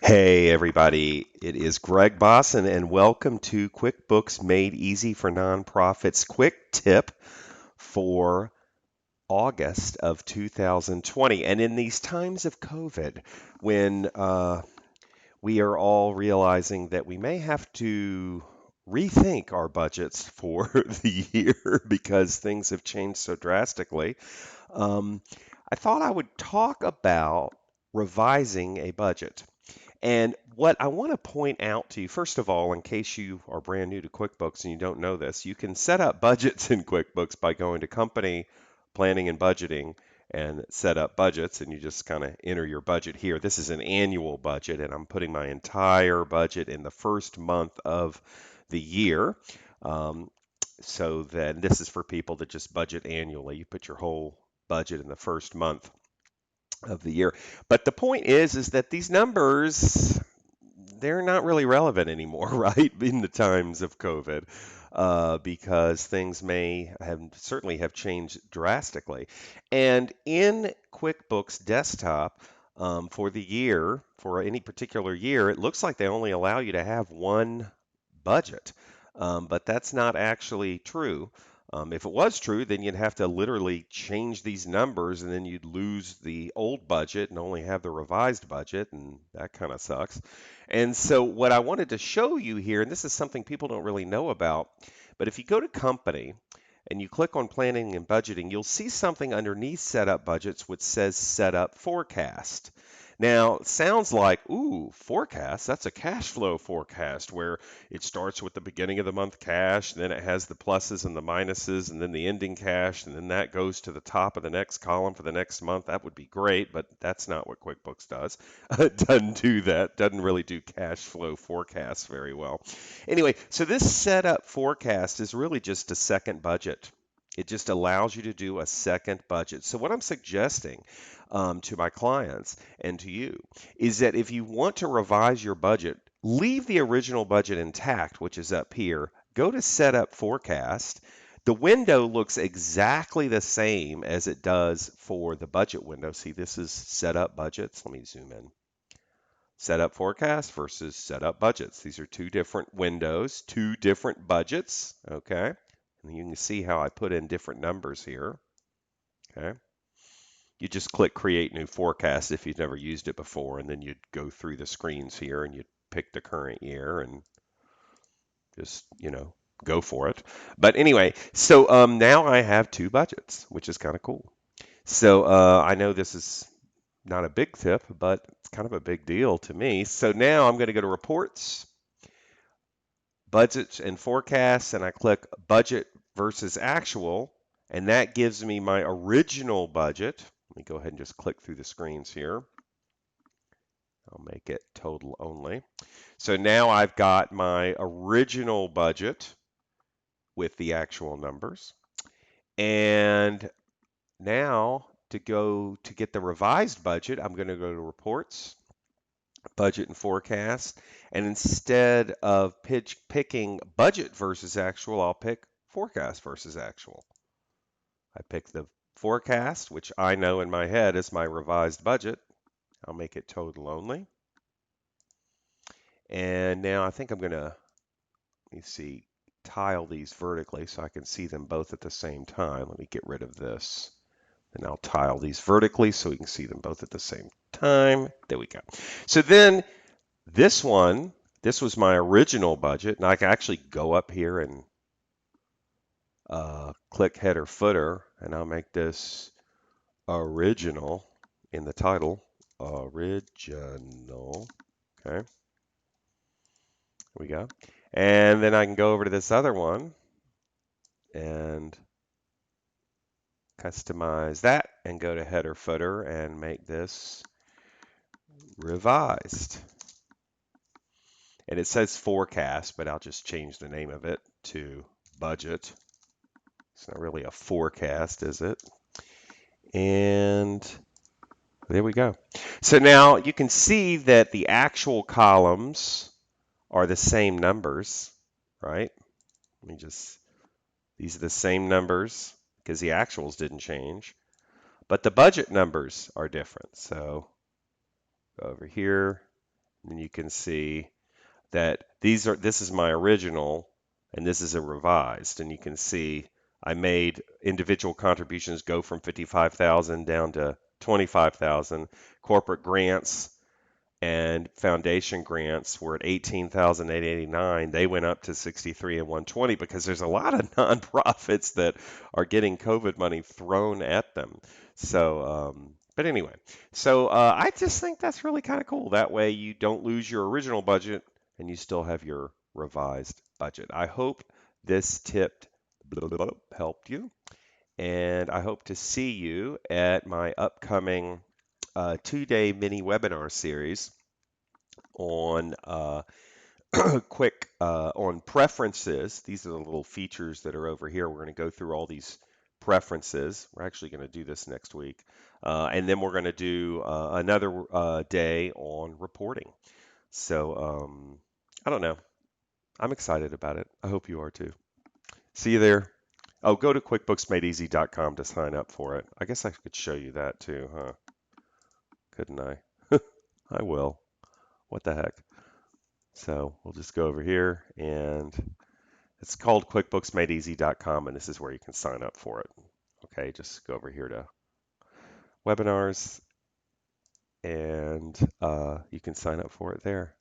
Hey everybody, it is Greg Bosson and welcome to QuickBooks Made Easy for Nonprofits Quick Tip for August of 2020. And in these times of COVID, when we are all realizing that we may have to rethink our budgets for the year because things have changed so drastically, um, I thought I would talk about revising a budget. And what I want to point out to you, first of all, in case you are brand new to QuickBooks and you don't know this, you can set up budgets in QuickBooks by going to Company, Planning and Budgeting, and set up budgets. And you just kind of enter your budget here. This is an annual budget, and I'm putting my entire budget in the first month of the year. Um, so then this is for people that just budget annually. You put your whole budget in the first month of the year. But the point is that these numbers, they're not really relevant anymore, right? In the times of COVID, because things may have certainly have changed drastically. And in QuickBooks Desktop, for the year, for any particular year, it looks like they only allow you to have one budget. But that's not actually true. If it was true, then you'd have to literally change these numbers and then you'd lose the old budget and only have the revised budget, and that kind of sucks. And so, what I wanted to show you here, and this is something people don't really know about, but if you go to Company and you click on Planning and Budgeting, you'll see something underneath Setup Budgets which says Setup Forecast. Now, it sounds like, ooh, forecast, that's a cash flow forecast where it starts with the beginning of the month cash, and then it has the pluses and the minuses, and then the ending cash, and then that goes to the top of the next column for the next month. That would be great, but that's not what QuickBooks does. It doesn't do that, doesn't really do cash flow forecasts very well. Anyway, so this setup forecast is really just a second budget. It just allows you to do a second budget. So, what I'm suggesting to my clients and to you is that if you want to revise your budget, leave the original budget intact, which is up here. Go to Setup Forecast. The window looks exactly the same as it does for the budget window. See, this is Setup Budgets. Let me zoom in. Setup Forecast versus Setup Budgets. These are two different windows, two different budgets. Okay. And you can see how I put in different numbers here. Okay. You just click Create New Forecast if you've never used it before, and then you'd go through the screens here and you'd pick the current year and just, go for it. But anyway, so now I have two budgets, which is kind of cool. So I know this is not a big tip, but it's kind of a big deal to me. So now I'm going to go to Reports, Budgets and Forecasts, and I click Budget versus Actual, and that gives me my original budget. Let me go ahead and just click through the screens here. I'll make it total only. So now I've got my original budget with the actual numbers. And now to go to get the revised budget, I'm going to go to Reports, Budget and Forecast. And instead of picking budget versus actual, I'll pick forecast versus actual. I pick the forecast, which I know in my head is my revised budget. I'll make it total only. And now I think I'm going to, let me see, tile these vertically so I can see them both at the same time. Let me get rid of this. And I'll tile these vertically so we can see them both at the same time. There we go. So then this one, this was my original budget, and I can actually go up here and click header footer, and I'll make this original in the title. Original. Okay. Here we go. And then I can go over to this other one and customize that and go to header footer and make this revised. And it says forecast, but I'll just change the name of it to budget. It's not really a forecast, is it? And there we go. So now you can see that the actual columns are the same numbers, right? Let me just, these are the same numbers because the actuals didn't change, but the budget numbers are different. So go over here. And you can see that this is my original and this is a revised. And you can see I made individual contributions go from 55,000 down to 25,000. Corporate grants and foundation grants were at 18,889. They went up to 63 and 120 because there's a lot of nonprofits that are getting COVID money thrown at them. So, but anyway, so I just think that's really kind of cool. That way you don't lose your original budget and you still have your revised budget. I hope this tip helped you, and I hope to see you at my upcoming 2-day mini webinar series on on preferences. These are the little features that are over here. We're going to go through all these preferences. We're actually going to do this next week. And then we're going to do another day on reporting. So I don't know. I'm excited about it. I hope you are too. See you there. Oh, go to QuickBooksMadeEasy.com to sign up for it. I guess I could show you that too, huh? Couldn't I? I will. What the heck? So we'll just go over here, and it's called QuickBooksMadeEasy.com, and this is where you can sign up for it. Okay, just go over here to webinars, and you can sign up for it there.